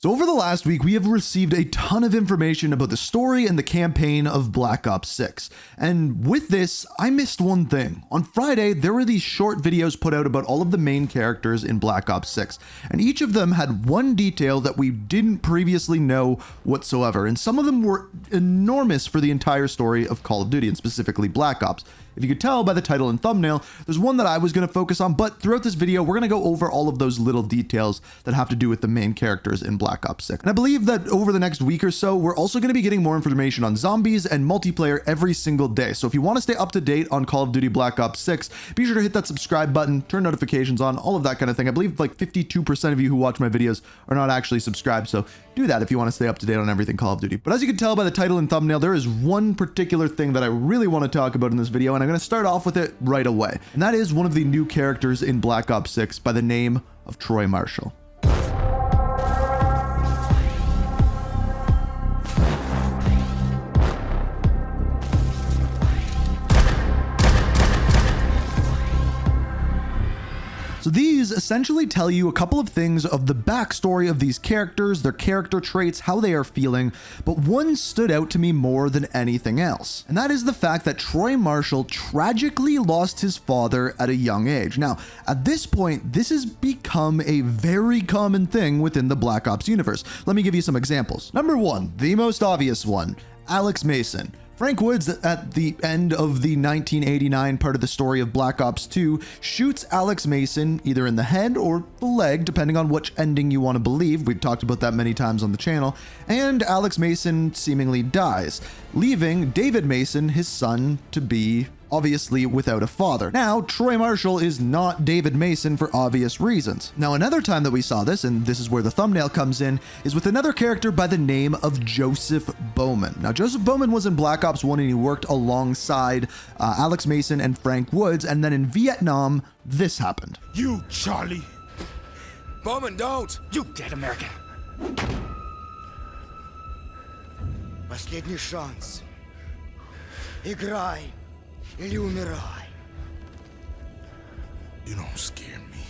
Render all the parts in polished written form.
So over the last week, we have received a ton of information about the story and the campaign of Black Ops 6. And with this, I missed one thing. On Friday, there were these short videos put out about all of the main characters in Black Ops 6. And each of them had one detail that we didn't previously know whatsoever. And some of them were enormous for the entire story of Call of Duty, and specifically Black Ops. If you could tell by the title and thumbnail, there's one that I was going to focus on, but throughout this video, we're going to go over all of those little details that have to do with the main characters in Black Ops 6. And I believe that over the next week or so, we're also going to be getting more information on zombies and multiplayer every single day. So if you want to stay up to date on Call of Duty Black Ops 6, be sure to hit that subscribe button, turn notifications on, all of that kind of thing. I believe like 52% of you who watch my videos are not actually subscribed, so do that if you want to stay up to date on everything Call of Duty. But as you can tell by the title and thumbnail, there is one particular thing that I really want to talk about in this video, and I'm going to start off with it right away. And that is one of the new characters in Black Ops 6 by the name of Troy Marshall. So these essentially tell you a couple of things of the backstory of these characters, their character traits, how they are feeling, but one stood out to me more than anything else. And that is the fact that Troy Marshall tragically lost his father at a young age. Now, at this point, this has become a very common thing within the Black Ops universe. Let me give you some examples. Number one, the most obvious one, Alex Mason. Frank Woods, at the end of the 1989 part of the story of Black Ops 2, shoots Alex Mason either in the head or the leg, depending on which ending you want to believe. We've talked about that many times on the channel. And Alex Mason seemingly dies, leaving David Mason, his son, to be obviously without a father. Now, Troy Marshall is not David Mason for obvious reasons. Now, another time that we saw this, and this is where the thumbnail comes in, is with another character by the name of Joseph Bowman. Now, Joseph Bowman was in Black Ops 1 and he worked alongside Alex Mason and Frank Woods, and then in Vietnam, this happened. You, Charlie! Bowman, don't! You dead American! Последний шанс. Играй или умирай. You don't scare me.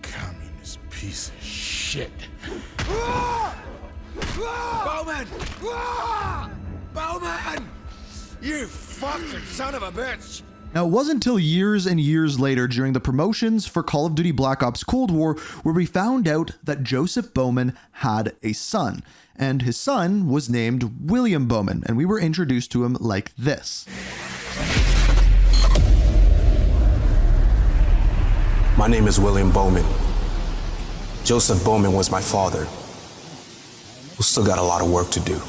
Communist piece of shit. Bowman! Bowman! You fucking son of a bitch! Now, it wasn't until years and years later during the promotions for Call of Duty Black Ops Cold War where we found out that Joseph Bowman had a son, and his son was named William Bowman, and we were introduced to him like this. My name is William Bowman. Joseph Bowman was my father. We still got a lot of work to do.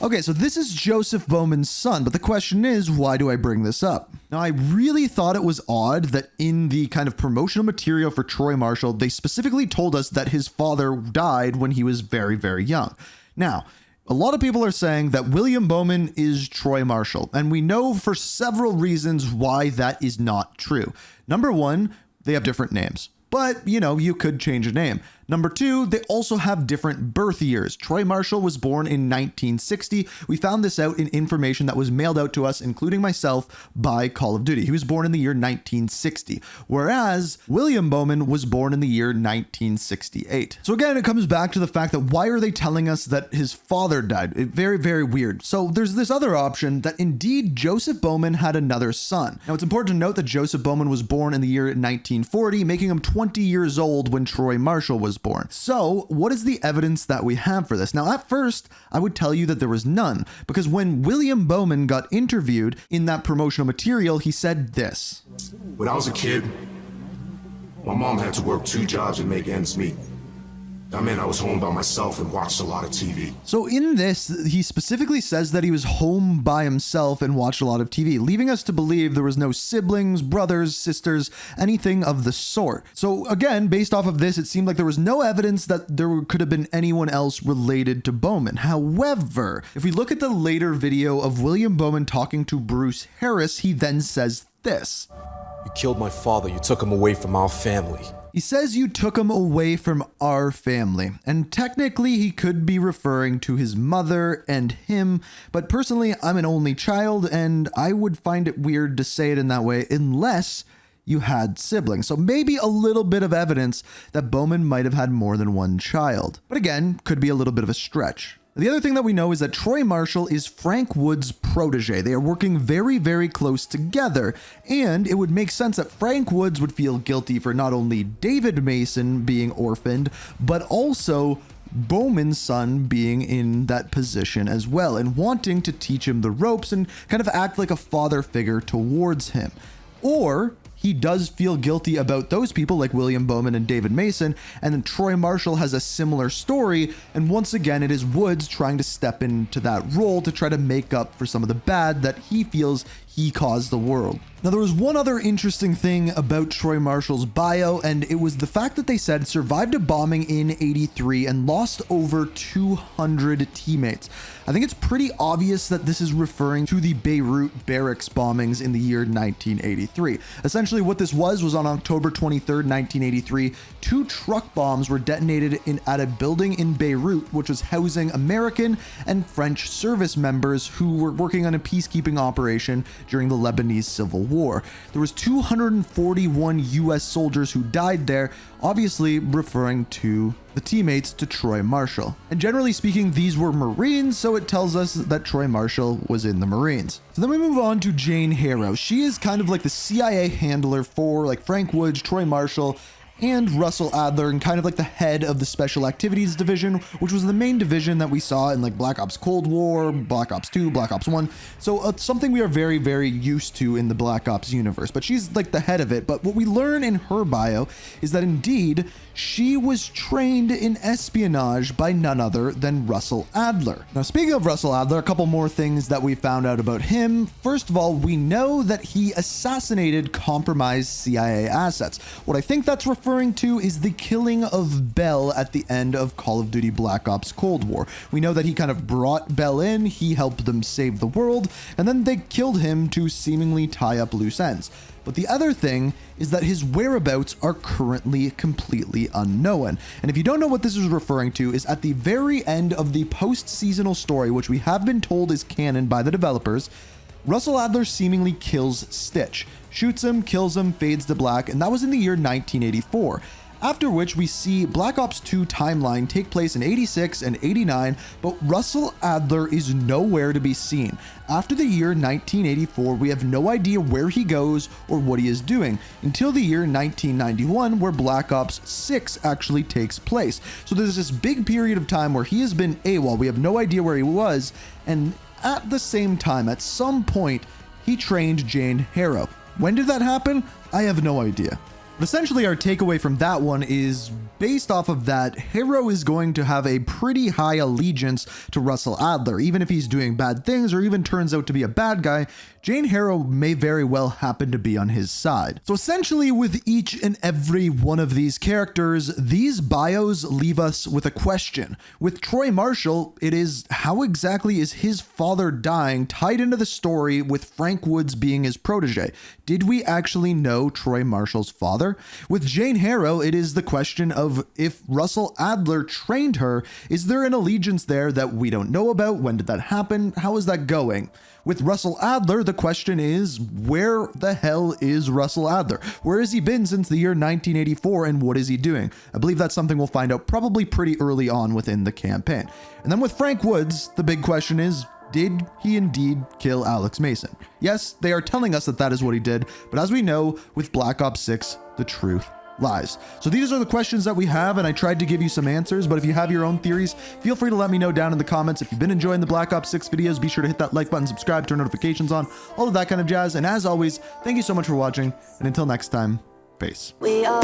Okay, so this is Joseph Bowman's son, but the question is, why do I bring this up? Now, I really thought it was odd that in the kind of promotional material for Troy Marshall, they specifically told us that his father died when he was very, very young. Now, a lot of people are saying that William Bowman is Troy Marshall, and we know for several reasons why that is not true. Number one, they have different names. But, you know, you could change a name. Number two, they also have different birth years. Troy Marshall was born in 1960. We found this out in information that was mailed out to us, including myself, by Call of Duty. He was born in the year 1960, whereas William Bowman was born in the year 1968. So again, it comes back to the fact that why are they telling us that his father died? Very, very weird. So there's this other option that indeed Joseph Bowman had another son. Now, it's important to note that Joseph Bowman was born in the year 1940, making him 20 years old when Troy Marshall was born. So what is the evidence that we have for this? Now, at first, I would tell you that there was none, because when William Bowman got interviewed in that promotional material, he said this. When I was a kid, my mom had to work 2 jobs and make ends meet. That meant I was home by myself and watched a lot of TV. So in this, he specifically says that he was home by himself and watched a lot of TV, leaving us to believe there was no siblings, brothers, sisters, anything of the sort. So again, based off of this, it seemed like there was no evidence that there could have been anyone else related to Bowman. However, if we look at the later video of William Bowman talking to Bruce Harris, he then says this. You killed my father. You took him away from our family. He says you took him away from our family, and technically he could be referring to his mother and him, but personally I'm an only child and I would find it weird to say it in that way unless you had siblings. So maybe a little bit of evidence that Bowman might have had more than one child. But again, could be a little bit of a stretch. The other thing that we know is that Troy Marshall is Frank Wood's protege. They are working very, very close together, and it would make sense that Frank Woods would feel guilty for not only David Mason being orphaned, but also Bowman's son being in that position as well, and wanting to teach him the ropes and kind of act like a father figure towards him. Or he does feel guilty about those people like William Bowman and David Mason, and then Troy Marshall has a similar story, and once again it is Woods trying to step into that role to try to make up for some of the bad that he feels he caused the world. Now, there was one other interesting thing about Troy Marshall's bio, and it was the fact that they said survived a bombing in '83 and lost over 200 teammates. I think it's pretty obvious that this is referring to the Beirut barracks bombings in the year 1983. Essentially, what this was on October 23rd, 1983, 2 truck bombs were detonated at a building in Beirut, which was housing American and French service members who were working on a peacekeeping operation during the Lebanese Civil War. There was 241 US soldiers who died there, obviously referring to the teammates to Troy Marshall. And generally speaking, these were Marines, so it tells us that Troy Marshall was in the Marines. So then we move on to Jane Harrow. She is kind of like the CIA handler for like Frank Woods, Troy Marshall, and Russel Adler, and kind of like the head of the Special Activities Division, which was the main division that we saw in like Black Ops Cold War, Black Ops 2, Black Ops 1. So something we are very, very used to in the Black Ops universe, but she's like the head of it. But what we learn in her bio is that indeed she was trained in espionage by none other than Russel Adler. Now, speaking of Russel Adler, a couple more things that we found out about him. First of all, we know that he assassinated compromised CIA assets. What I think that's referring to is the killing of Bell at the end of Call of Duty Black Ops Cold War. We know that he kind of brought Bell in, he helped them save the world, and then they killed him to seemingly tie up loose ends. But the other thing is that his whereabouts are currently completely unknown. And if you don't know what this is referring to, is at the very end of the post-seasonal story, which we have been told is canon by the developers, Russel Adler seemingly kills Stitch, shoots him, kills him, fades to black, and that was in the year 1984. After which we see Black Ops 2 timeline take place in 86 and 89, but Russel Adler is nowhere to be seen. After the year 1984, we have no idea where he goes or what he is doing, until the year 1991, where Black Ops 6 actually takes place. So there's this big period of time where he has been AWOL, we have no idea where he was, and at the same time, at some point, he trained Jane Harrow. When did that happen? I have no idea. But essentially, our takeaway from that one is based off of that, Harrow is going to have a pretty high allegiance to Russel Adler. Even if he's doing bad things or even turns out to be a bad guy, Jane Harrow may very well happen to be on his side. So essentially, with each and every one of these characters, these bios leave us with a question. With Troy Marshall, it is how exactly is his father dying tied into the story with Frank Woods being his protege? Did we actually know Troy Marshall's father? With Jane Harrow, it is the question of if Russel Adler trained her, is there an allegiance there that we don't know about? When did that happen? How is that going? With Russel Adler, the question is, where the hell is Russel Adler? Where has he been since the year 1984, and what is he doing? I believe that's something we'll find out probably pretty early on within the campaign. And then with Frank Woods, the big question is, did he indeed kill Alex Mason? Yes, they are telling us that that is what he did, but as we know, with Black Ops 6, the truth lies. So these are the questions that we have, and I tried to give you some answers, but if you have your own theories, feel free to let me know down in the comments. If you've been enjoying the Black Ops 6 videos, be sure to hit that like button, subscribe, turn notifications on, all of that kind of jazz. And as always, thank you so much for watching, and until next time, peace. We are